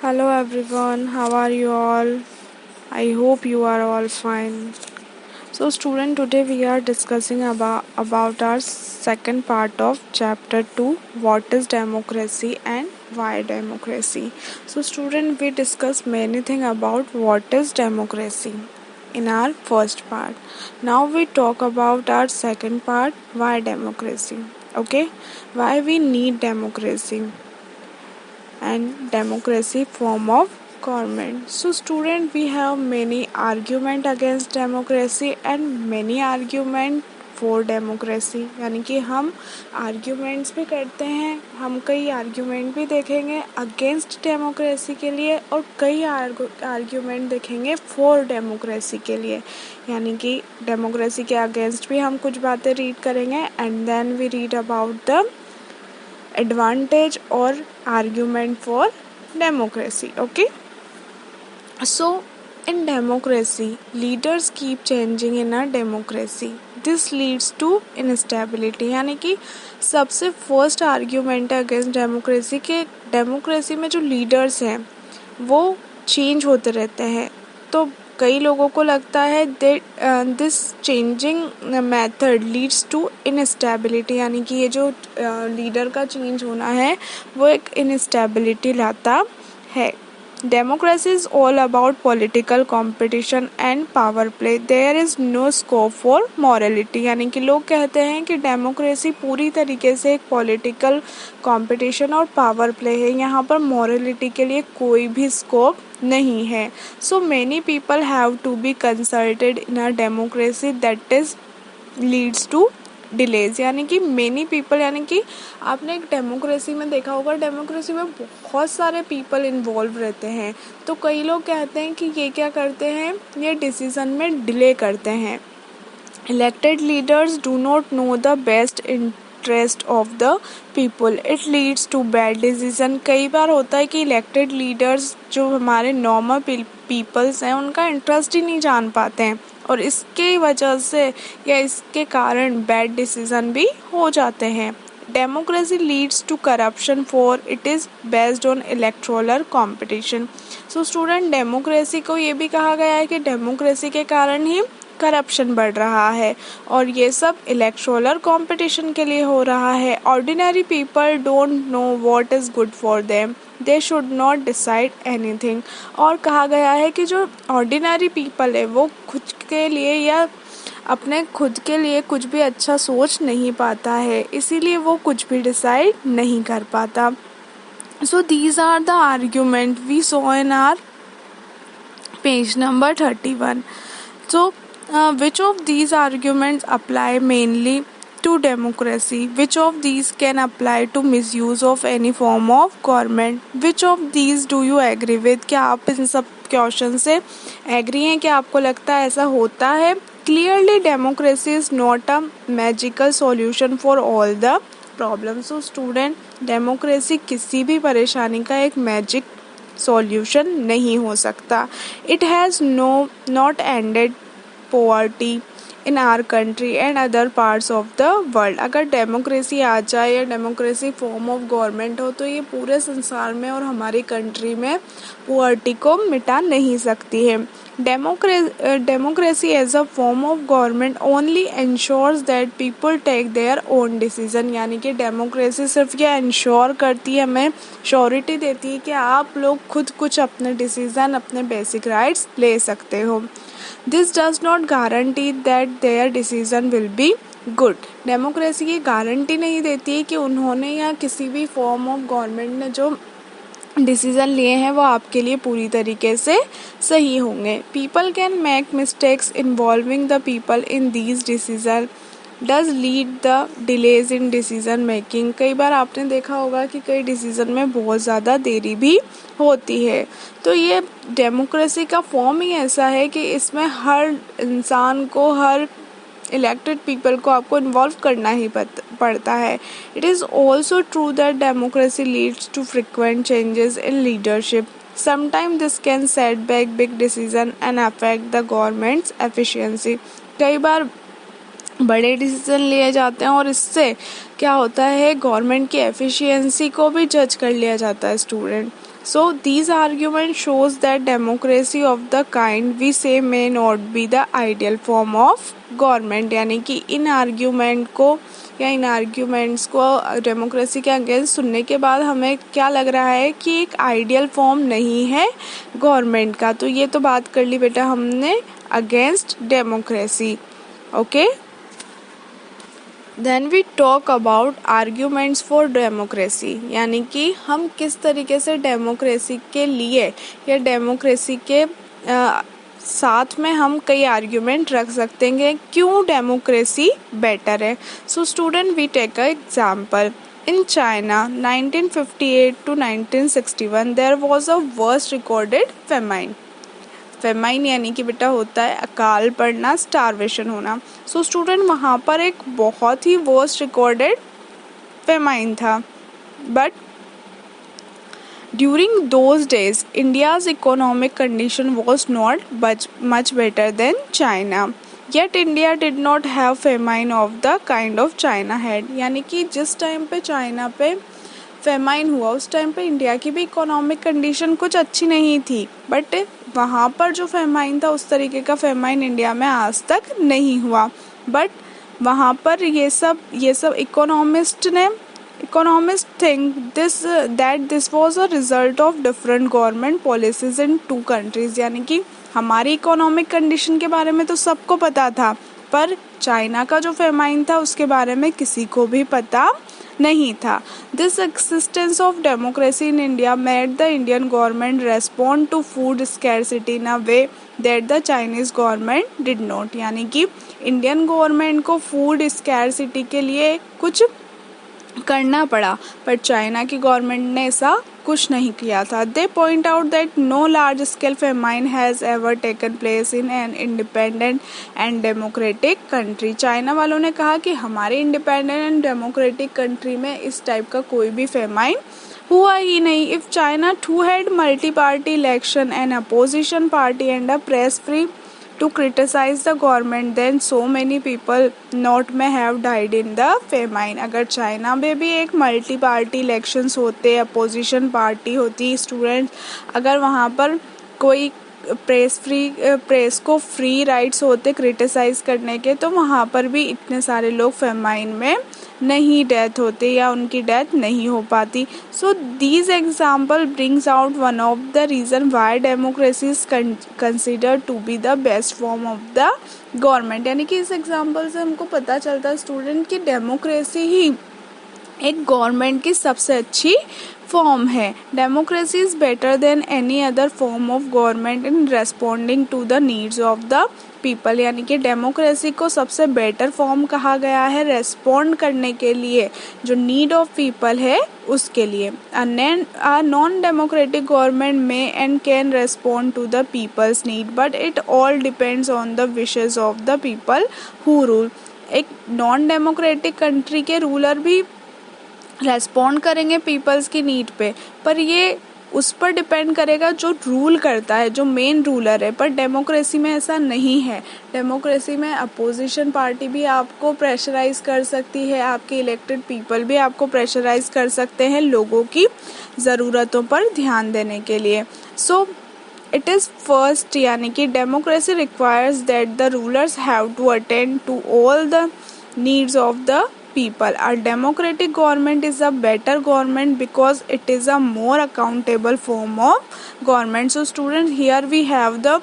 Hello everyone, how are you all? I hope you are all fine. So student, today we are discussing about our second part of chapter 2, what is democracy and why democracy. So student, we discussed many things about what is democracy in our first part. Now we talk about our second part, why democracy. Okay? Why we need democracy and democracy form of government. So student, we have many argument against democracy and many argument for democracy, यानी कि हम arguments भी करते हैं, हम कई argument भी देखेंगे अगेंस्ट डेमोक्रेसी के लिए और कई आर्ग्यूमेंट देखेंगे फॉर डेमोक्रेसी के लिए, यानी कि डेमोक्रेसी के अगेंस्ट भी हम कुछ बातें रीड करेंगे and then we read about the advantage or argument for democracy. Okay, so in democracy leaders keep changing in a democracy. This leads to instability, यानी कि सबसे फर्स्ट आर्ग्यूमेंट है अगेंस्ट डेमोक्रेसी के डेमोक्रेसी में जो leaders हैं वो change होते रहते हैं। तो कई लोगों को लगता है this changing method leads to instability, यानी कि ये जो लीडर का चेंज होना है वो एक इनस्टेबिलिटी लाता है। Democracy is all about political competition and power play, there is no scope for morality, यानी कि लोग कहते हैं कि डेमोक्रेसी पूरी तरीके से एक पॉलिटिकल कंपटीशन और पावर प्ले है, यहाँ पर मॉरलिटी के लिए कोई भी स्कोप नहीं है। So many people have to be consulted in a democracy that is leads to delays, यानी कि मेनी पीपल, यानी कि आपने एक डेमोक्रेसी में देखा होगा, डेमोक्रेसी में बहुत सारे पीपल इन्वॉल्व रहते हैं। तो कई लोग कहते हैं कि ये क्या करते हैं, ये डिसीजन में डिले करते हैं। Elected leaders do not know the best interest of the people, it leads to bad decision. कई बार होता है कि इलेक्टेड लीडर्स जो हमारे नॉर्मल पीपल्स हैं उनका इंटरेस्ट ही नहीं जान पाते हैं और इसके वजह से या इसके कारण बैड डिसीजन भी हो जाते हैं। Democracy leads to corruption for it is based on electoral competition. So student, democracy को ये भी कहा गया है कि डेमोक्रेसी के कारण ही करप्शन बढ़ रहा है और ये सब इलेक्टोरल कंपटीशन के लिए हो रहा है। Ordinary people don't know what is good for them, they should not decide anything. और कहा गया है कि जो ऑर्डिनरी पीपल है वो खुद के लिए या अपने खुद के लिए कुछ भी अच्छा सोच नहीं पाता है, इसीलिए वो कुछ भी डिसाइड नहीं कर पाता। So these are the argument we saw in our page number 31. So which of these arguments apply mainly to democracy? Which of these can apply to misuse of any form of government? Which of these do you agree with? क्या आप इन सब question से agree हैं? क्या आपको लगता है ऐसा होता है? Clearly democracy is not a magical solution for all the problems. So student, democracy किसी भी परेशानी का एक मैजिक सॉल्यूशन नहीं हो सकता। It has not ended poverty in our country and other parts of the world. अगर डेमोक्रेसी आ जाए या डेमोक्रेसी फॉर्म ऑफ गवर्नमेंट हो तो ये पूरे संसार में और हमारी कंट्री में पुअर्टी को मिटा नहीं सकती है। Democracy as a form of government only insures that people take their own decision, यानी कि डेमोक्रेसी सिर्फ ये इंश्योर करती है, हमें श्योरिटी देती है कि आप लोग खुद कुछ अपने डिसीजन, अपने बेसिक राइट्स ले सकते हो। This does not guarantee that their decision will be good. Democracy ये गारंटी नहीं देती है कि उन्होंने या किसी भी फॉर्म ऑफ गवर्नमेंट ने जो डिसीजन लिए हैं वो आपके लिए पूरी तरीके से सही होंगे। People can make mistakes involving the people in these decision does lead the delays in decision making. कई बार आपने देखा होगा कि कई डिसीजन में बहुत ज़्यादा देरी भी होती है। तो ये डेमोक्रेसी का फॉर्म ही ऐसा है कि इसमें हर इंसान को, हर इलेक्टेड पीपल को आपको इन्वॉल्व करना ही पड़ता है। It is also true that democracy leads to frequent changes in leadership. Sometime this can set back big decision and affect the government's efficiency. कई बार बड़े डिसीजन लिए जाते हैं और इससे क्या होता है, गवर्नमेंट की एफिशिएंसी को भी जज कर लिया जाता है student. So these arguments shows that democracy of the kind we say may not be the ideal form of government. यानी कि इन आर्ग्यूमेंट को या इन आर्ग्यूमेंट्स को डेमोक्रेसी के अगेंस्ट सुनने के बाद हमें क्या लग रहा है कि एक आइडियल फॉर्म नहीं है गवर्नमेंट का. तो ये तो बात कर ली बेटा हमने against democracy. Okay, then we talk about arguments for democracy. यानी कि हम किस तरीके से डेमोक्रेसी के लिए या डेमोक्रेसी के साथ में हम कई आर्ग्यूमेंट रख सकते हैं क्यों डेमोक्रेसी बेटर है. So student we take a example. In China, 1958 to 1961, there was a worst recorded famine. Famine यानी कि बेटा होता है अकाल पड़ना, स्टारवेशन होना. सो स्टूडेंट वहाँ पर एक बहुत ही वर्स्ट रिकॉर्डेड फेमाइन था. But during those days India's economic condition was not much better than China. Yet India did not have famine of the kind of China had. यानी कि जिस time पे China पे फेमाइन हुआ उस time पे India की भी इकोनॉमिक कंडीशन कुछ अच्छी नहीं थी. बट वहाँ पर जो फेमाइन था उस तरीके का फेमाइन इंडिया में आज तक नहीं हुआ. बट वहाँ पर ये सब economist think this was a result of different government policies in two countries. यानी कि हमारी इकोनॉमिक कंडीशन के बारे में तो सबको पता था, पर चाइना का जो फेमाइन था उसके बारे में किसी को भी पता नहीं था. This existence of democracy in India made the Indian government respond to food scarcity in a way that the Chinese government did not. यानी कि इंडियन गवर्नमेंट को फूड स्कैरसिटी के लिए कुछ करना पड़ा, पर चाइना की गवर्नमेंट ने ऐसा कुछ नहीं किया था. They point out that no large scale famine has ever taken place in an independent and democratic country. China वालों ने कहा कि हमारे इंडिपेंडेंट एंड डेमोक्रेटिक कंट्री में इस टाइप का कोई भी फेमाइन हुआ ही नहीं. If China too had multi party election and opposition party and a press free to criticize the government, then so many people not may have died in the famine. अगर China में भी एक multi party elections होते, opposition party होती, student अगर वहाँ पर कोई प्रेस को फ्री राइट्स होते क्रिटिसाइज करने के, तो वहाँ पर भी इतने सारे लोग फेमाइन में नहीं डेथ होते या उनकी डेथ नहीं हो पाती. So these example brings out one of the reason why democracy is considered to be the best form of the government. यानी कि इस एग्जाम्पल से हमको पता चलता है स्टूडेंट कि डेमोक्रेसी ही एक गवर्नमेंट की सबसे अच्छी फॉर्म है. Democracy is better than any other form of government in responding to the needs of the people. यानी कि डेमोक्रेसी को सबसे बेटर फॉर्म कहा गया है रेस्पॉन्ड करने के लिए, जो नीड ऑफ पीपल है उसके लिए. अ नॉन डेमोक्रेटिक गवर्नमेंट में and can respond to the people's need, but it all depends on the wishes of the people who rule. एक नॉन डेमोक्रेटिक कंट्री के रूलर भी रेस्पॉन्ड करेंगे people's की need पे, पर ये उस पर डिपेंड करेगा जो रूल करता है, जो मेन रूलर है. पर डेमोक्रेसी में ऐसा नहीं है. डेमोक्रेसी में अपोजिशन पार्टी भी आपको प्रेशराइज कर सकती है, आपके इलेक्टेड पीपल भी आपको प्रेशराइज कर सकते हैं लोगों की ज़रूरतों पर ध्यान देने के लिए. सो इट इज़ फर्स्ट, यानी कि democracy requires that the rulers have to attend to all the needs of the people. A democratic government is a better government because it is a more accountable form of government. So students, here we have the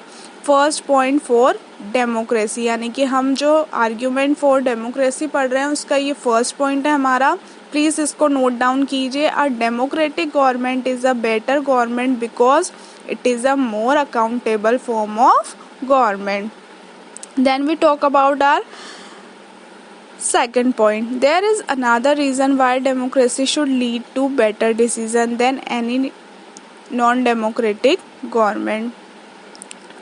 first point for democracy. यानी कि हम जो argument for democracy पढ़ रहे हैं उसका ये first point है हमारा. प्लीज़ इसको नोट डाउन कीजिए. A democratic government is a better government because it is a more accountable form of government. Then we talk about our second point. There is another reason why democracy should lead to better decision than any non-democratic government.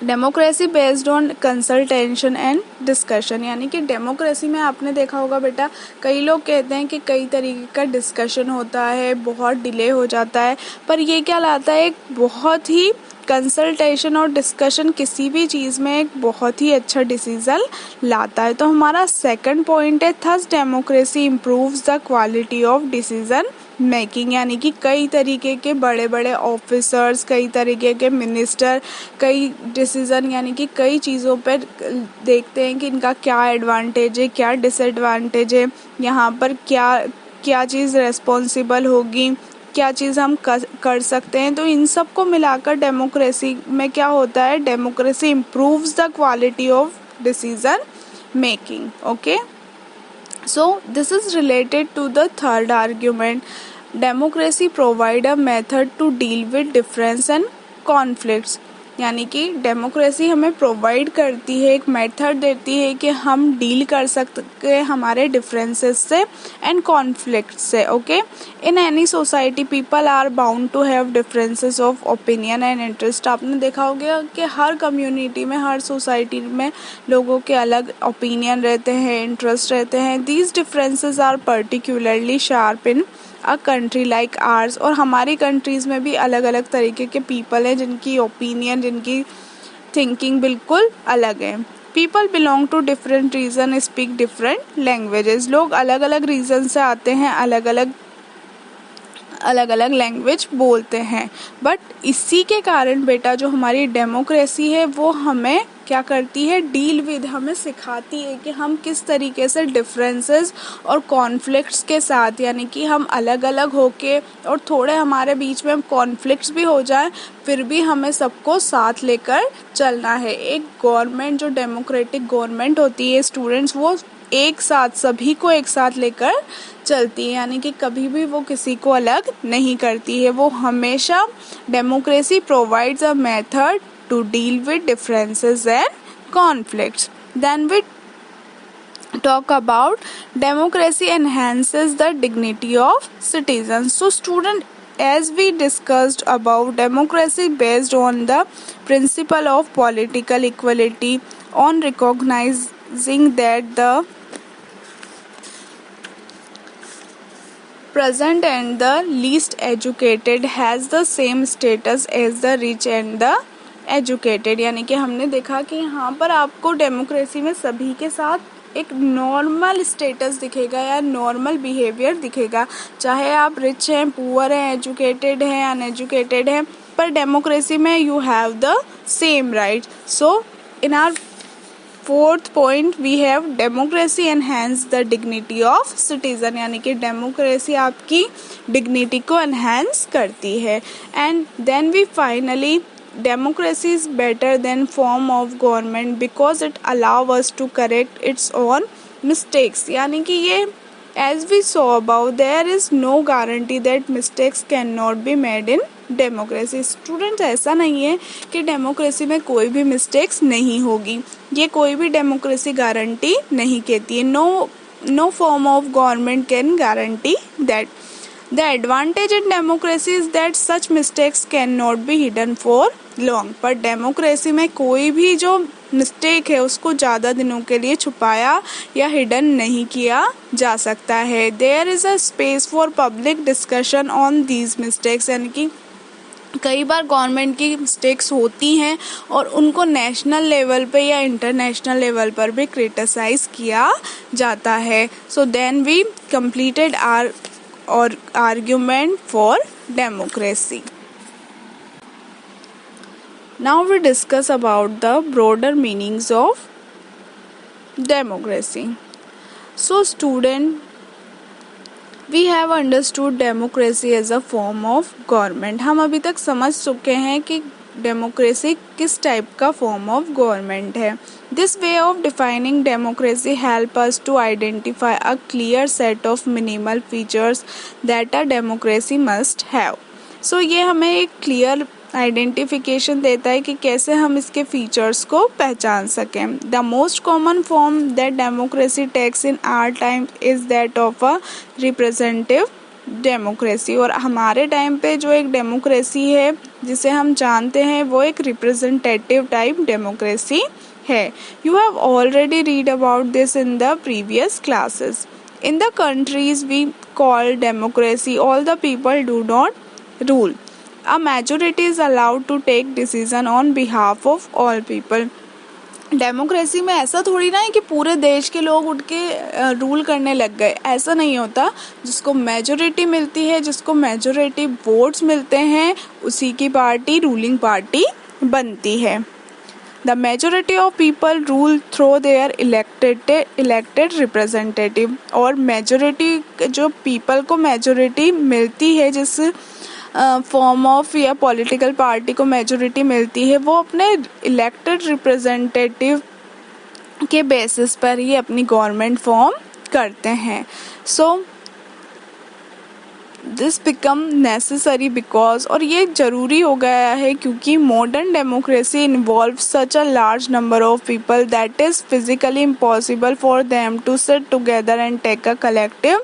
Democracy based on consultation and discussion. यानी कि democracy में आपने देखा होगा बेटा, कई लोग कहते हैं कि कई तरीके का डिस्कशन होता है, बहुत डिले हो जाता है, पर ये क्या लाता है, एक बहुत ही कंसल्टेशन और डिस्कशन किसी भी चीज़ में एक बहुत ही अच्छा डिसीजन लाता है. तो हमारा सेकंड पॉइंट है, thus democracy improves the quality of decision making, यानी कि कई तरीके के बड़े बड़े ऑफिसर्स, कई तरीके के मिनिस्टर, कई डिसीज़न, यानी कि कई चीज़ों पर देखते हैं कि इनका क्या एडवांटेज है, क्या डिसएडवांटेज है, यहाँ पर क्या क्या चीज़ रेस्पॉन्सिबल होगी, क्या चीज़ हम कर सकते हैं। तो इन सब को मिलाकर डेमोक्रेसी में क्या होता है, democracy improves the quality of decision making. Okay, so this is related to the third argument. Democracy provide a method to deal with difference and conflicts. यानी कि डेमोक्रेसी हमें प्रोवाइड करती है, एक मेथड देती है कि हम डील कर सकते हैं हमारे डिफरेंसेस से एंड कॉन्फ्लिक्ट से। Okay, in any society people are bound to have differences of opinion and interest. आपने देखा होगा कि हर कम्युनिटी में, हर सोसाइटी में लोगों के अलग ओपिनियन रहते हैं, इंटरेस्ट रहते हैं। These differences are particularly sharp in a country like ours. और हमारी कंट्रीज़ में भी अलग अलग तरीके के पीपल हैं जिनकी ओपिनियन, जिनकी थिंकिंग बिल्कुल अलग है। People belong to different region, speak different languages. लोग अलग अलग रीजन से आते हैं, अलग अलग लैंग्वेज बोलते हैं। बट इसी के कारण बेटा जो हमारी डेमोक्रेसी है वो हमें क्या करती है, डील विद, हमें सिखाती है कि हम किस तरीके से डिफरेंसेस और कॉन्फ्लिक्ट्स के साथ, यानी कि हम अलग अलग होके और थोड़े हमारे बीच में कॉन्फ्लिक्ट्स भी हो जाए फिर भी हमें सबको साथ लेकर चलना है। एक गवर्नमेंट जो डेमोक्रेटिक गवर्नमेंट होती है स्टूडेंट्स, वो एक साथ सभी को एक साथ लेकर चलती है, यानी कि कभी भी वो किसी को अलग नहीं करती है। वो हमेशा democracy provides a method to deal with differences and conflicts. Then we talk about democracy enhances the dignity of citizens. So student, as we discussed about democracy based on the principle of political equality, on recognizing that the present and the least educated has the same status as the rich and the educated. यानी कि हमने देखा कि यहाँ पर आपको democracy में सभी के साथ एक नॉर्मल स्टेटस दिखेगा या नॉर्मल बिहेवियर दिखेगा, चाहे आप रिच हैं, पुअर हैं, एजुकेटेड हैं, अनएजुकेटेड हैं, पर डेमोक्रेसी में you have the same right. So in our fourth point we have democracy enhance the dignity of citizen, यानी कि डेमोक्रेसी आपकी डिग्निटी को एनहेंस करती है। And then we finally democracy is better than form of government because it allow us to correct its own mistakes। यानी कि ये as we saw above there is no guarantee that mistakes cannot be made in democracy। Students, ऐसा नहीं है कि democracy में कोई भी मिस्टेक्स नहीं होगी, ये कोई भी डेमोक्रेसी गारंटी नहीं कहती है। No form of government can guarantee that. The advantage in democracy is that such mistakes cannot be hidden for long। पर डेमोक्रेसी में कोई भी जो मिस्टेक है उसको ज़्यादा दिनों के लिए छुपाया या हिडन नहीं किया जा सकता है। There is a space for public discussion on these mistakes। यानी कि कई बार गवर्नमेंट की मिस्टेक्स होती हैं और उनको नेशनल लेवल पे या इंटरनेशनल लेवल पर भी क्रिटिसाइज किया जाता है। So then we completed our or argument for democracy. Now we discuss about the broader meanings of democracy. So student, we have understood democracy as a form of government। हम अभी तक समझ चुके हैं कि डेमोक्रेसी किस टाइप का form of government है। This way of defining democracy help us to identify a clear set of minimal features that a democracy must have. So ये हमें एक क्लियर आइडेंटिफिकेशन देता है कि कैसे हम इसके फीचर्स को पहचान सकें। The most common form that democracy takes in our time is that of a representative democracy. और हमारे टाइम पे जो एक डेमोक्रेसी है जिसे हम जानते हैं वो एक रिप्रेजेंटेटिव टाइप डेमोक्रेसी है। You have already read about this in the previous classes. In the countries we call democracy all the people do not rule. A majority is allowed to take decision on behalf of all people। Democracy में ऐसा थोड़ी ना है कि पूरे देश के लोग उठ के रूल करने लग गए, ऐसा नहीं होता। जिसको मेजोरिटी मिलती है, जिसको मेजोरिटी वोट्स मिलते हैं, उसी की पार्टी रूलिंग पार्टी बनती है। The majority of people rule through their elected representative. और मेजोरिटी जो पीपल को मेजोरिटी मिलती है, जिस फॉर्म ऑफ या पॉलिटिकल पार्टी को मेजोरिटी मिलती है, वो अपने इलेक्टेड रिप्रेजेंटेटिव के बेसिस पर ही अपनी गवर्नमेंट फॉर्म करते हैं। So this become necessary because, और ये ज़रूरी हो गया है क्योंकि modern democracy involve such a large number of people that is physically impossible for them to sit together and take a collective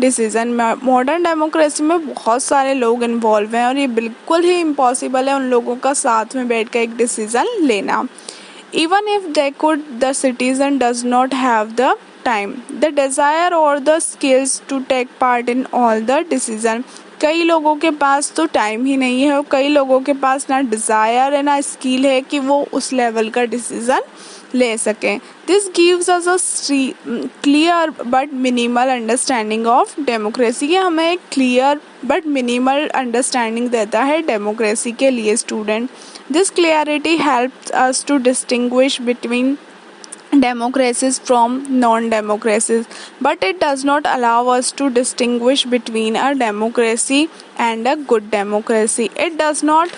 decision. Modern democracy में बहुत सारे लोग इन्वॉल्व हैं और ये बिल्कुल ही इम्पॉसिबल है उन लोगों का साथ में बैठ कर एक डिसीज़न लेना। Even if they could, the citizen does not have the time, the desire or the skills to take part in all the decision। कई लोगों के पास तो टाइम ही नहीं है और कई लोगों के पास ना डिज़ायर है ना स्किल है कि वो उस लेवल का डिसीज़न ले सकें। This gives us a clear but minimal understanding of democracy. ये हमें एक क्लियर बट मिनिमल अंडरस्टैंडिंग देता है डेमोक्रेसी के लिए student. This clarity helps us to distinguish between democracies from non-democracies, but it does not allow us to distinguish between a democracy and a good democracy. It does not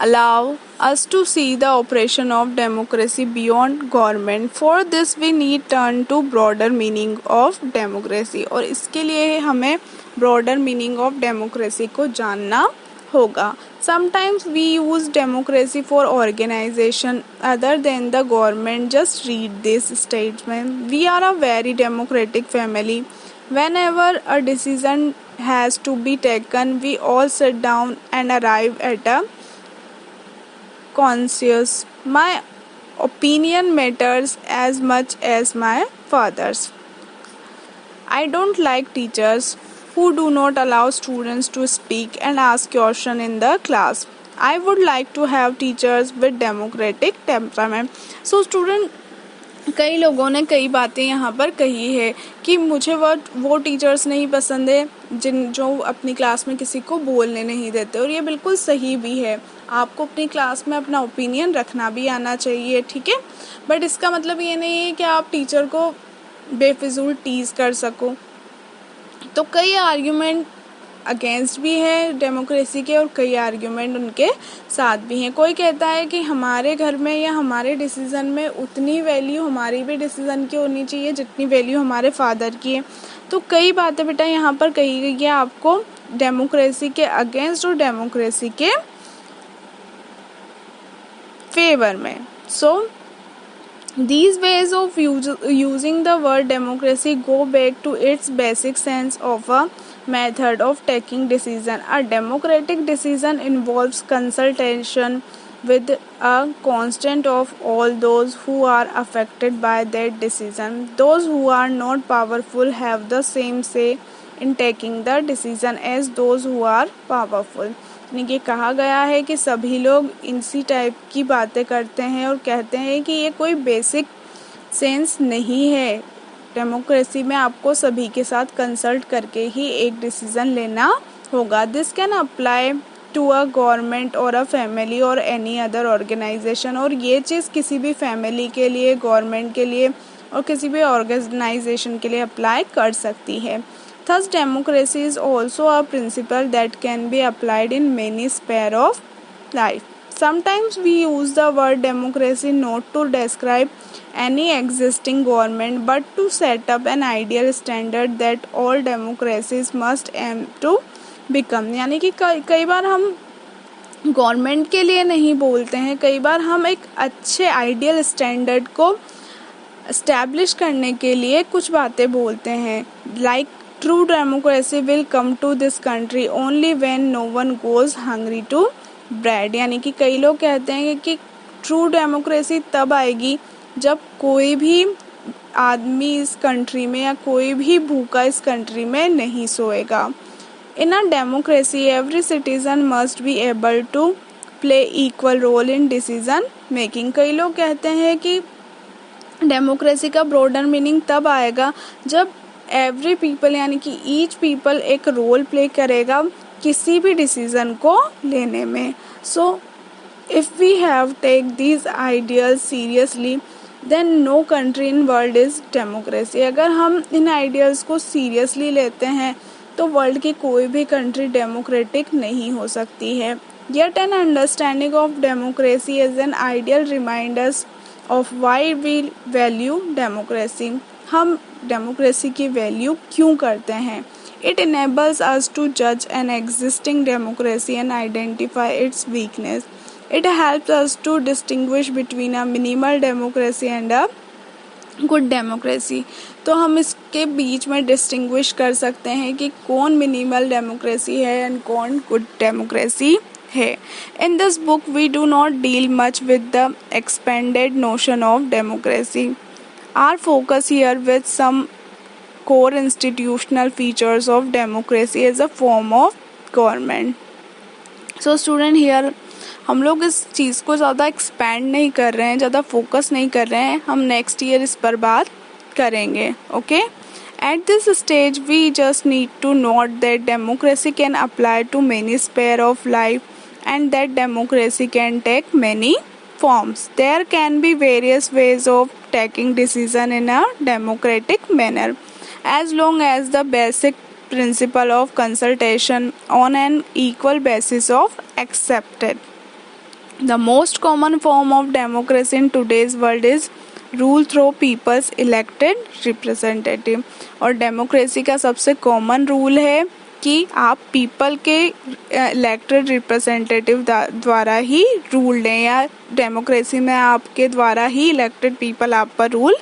allow us to see the operation of democracy beyond government. For this we need turn to broader meaning of democracy, और इसके लिए हमें broader meaning of democracy को जानना होगा। Sometimes we use democracy for organization other than the government. Just read this statement. We are a very democratic family. Whenever a decision has to be taken, we all sit down and arrive at a consensus. My opinion matters as much as my father's. I don't like teachers who do not allow students to speak and ask questions in the class. I would like to have teachers with democratic temperament. So student, कई लोगों ने कई बातें यहाँ पर कही है कि मुझे वो टीचर्स नहीं पसंद है जो अपनी क्लास में किसी को बोलने नहीं देते, और ये बिल्कुल सही भी है। आपको अपनी क्लास में अपना ओपिनियन रखना भी आना चाहिए, ठीक है, बट इसका मतलब ये नहीं है कि आप टीचर को बेफिजूल टीज कर सको। तो कई आर्ग्यूमेंट अगेंस्ट भी है डेमोक्रेसी के और कई आर्ग्यूमेंट उनके साथ भी हैं। कोई कहता है कि हमारे घर में या हमारे डिसीज़न में उतनी वैल्यू हमारी भी डिसीज़न की होनी चाहिए जितनी वैल्यू हमारे फादर की है। तो कई बातें बेटा यहाँ पर कही गई है आपको डेमोक्रेसी के अगेंस्ट और डेमोक्रेसी के फेवर में। सो these ways of using the word democracy go back to its basic sense of a method of taking decision. A democratic decision involves consultation with a consent of all those who are affected by that decision. Those who are not powerful have the same say in taking the decision as those who are powerful. ये कहा गया है कि सभी लोग इसी type की बातें करते हैं और कहते हैं कि ये कोई बेसिक सेंस नहीं है। डेमोक्रेसी में आपको सभी के साथ कंसल्ट करके ही एक डिसीजन लेना होगा। This can apply to a government और अ फैमिली और एनी अदर ऑर्गेनाइजेशन। और ये चीज़ किसी भी फैमिली के लिए, गवर्नमेंट के लिए और किसी भी ऑर्गेनाइजेशन के लिए अप्लाई कर सकती है। Thus, democracy is also a principle that can be applied in many spheres of life. Sometimes we use the word democracy not to describe any existing government but to set up an ideal standard that all democracies must aim to become. यानी कि कई बार हम government के लिए नहीं बोलते हैं, कई बार हम एक अच्छे आइडियल स्टैंडर्ड को एस्टैब्लिश करने के लिए कुछ बातें बोलते हैं। Like True democracy will come to this country only when no one goes hungry to bread। यानी कि कई लोग कहते हैं कि ट्रू डेमोक्रेसी तब आएगी जब कोई भी आदमी इस कंट्री में या कोई भी भूखा इस कंट्री में नहीं सोएगा। In a democracy, every citizen must be able to play equal role in decision making. कई लोग कहते हैं कि डेमोक्रेसी का ब्रॉडर मीनिंग तब आएगा जब एवरी पीपल यानी कि ईच पीपल एक रोल प्ले करेगा किसी भी डिसीजन को लेने में। So if we have take these ideas seriously then no country in world is democracy. अगर हम इन आइडियाज को सीरियसली लेते हैं तो वर्ल्ड की कोई भी कंट्री डेमोक्रेटिक नहीं हो सकती है। Yet an understanding of democracy is an ideal reminders of why we value democracy। हम डेमोक्रेसी की वैल्यू क्यों करते हैं? It enables us to judge an existing democracy and identify its weakness। It helps us to distinguish between a minimal democracy and a good democracy. तो हम इसके बीच में distinguish कर सकते हैं कि कौन मिनिमल डेमोक्रेसी है एंड कौन गुड डेमोक्रेसी है। In this book we do not deal much with the expanded notion of democracy. Our focus here with some core institutional features of democracy as a form of government. So student here हम लोग इस चीज़ को ज़्यादा expand नहीं कर रहे हैं, ज़्यादा फोकस नहीं कर रहे हैं, हम नेक्स्ट ईयर इस पर बात करेंगे। Okay, at this stage we just need to note that democracy can apply to many spare of life and that democracy can take many forms। There can be various ways of taking decision in a democratic manner as long as the basic principle of consultation on an equal basis of accepted। The most common form of democracy in today's world is rule through people's elected representative। और democracy का सबसे common rule है कि आप people के elected representative द्वारा ही rule लें, या डेमोक्रेसी में आपके द्वारा ही इलेक्टेड पीपल आप पर रूल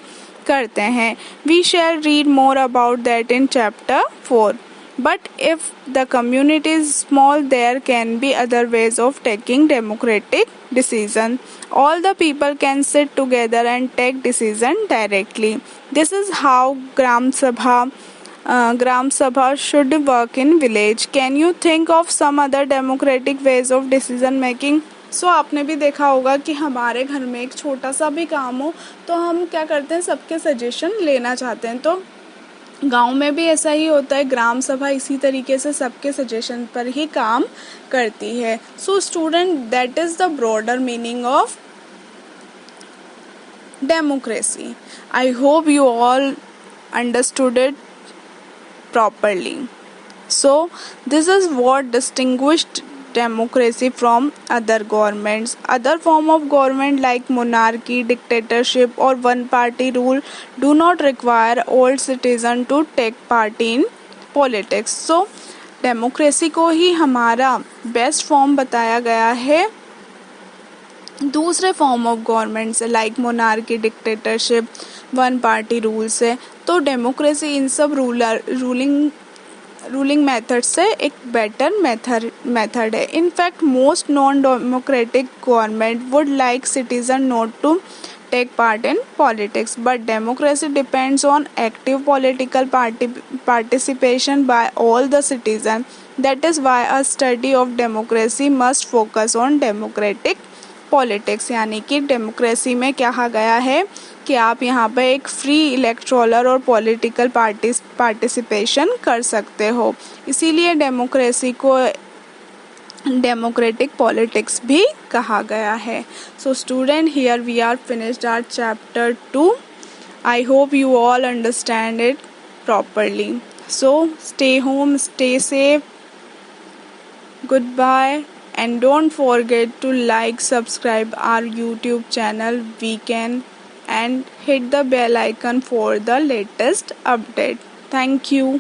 करते हैं। We shall read more about that in chapter 4। But if the community is small, there can be other ways of taking democratic decision। All the people can sit together and take decision directly। This is how Gram Sabha should work in village। Can you think of some other democratic ways of decision making? सो आपने भी देखा होगा कि हमारे घर में एक छोटा सा भी काम हो तो हम क्या करते हैं, सबके सजेशन लेना चाहते हैं। तो गांव में भी ऐसा ही होता है, ग्राम सभा इसी तरीके से सबके सजेशन पर ही काम करती है। So student, that is the broader meaning of democracy. I hope you all understood it properly। So this is what distinguished democracy from other governments। Other form of government like monarchy, dictatorship or one party rule do not require all citizen to take part in politics। So democracy को ही हमारा best form बताया गया है दूसरे form of government से, like monarchy, dictatorship, one party rule से। तो डेमोक्रेसी इन सब रूलिंग मेथड से एक बेटर मेथड है। In fact most non democratic government would like citizen not to take part in politics, but democracy depends on active political participation by all the citizen। That is why a study of democracy must focus on democratic politics। यानी कि democracy में कहा गया है कि आप यहाँ पे एक फ्री इलेक्टोरल और पॉलिटिकल पार्टिसिपेशन कर सकते हो, इसीलिए डेमोक्रेसी को डेमोक्रेटिक पॉलिटिक्स भी कहा गया है। So student, here we are finished our chapter 2। I hope you all understand it properly। So stay home, stay safe, goodbye, and don't forget to like, subscribe our YouTube channel Weekend and hit the bell icon for the latest update। Thank you।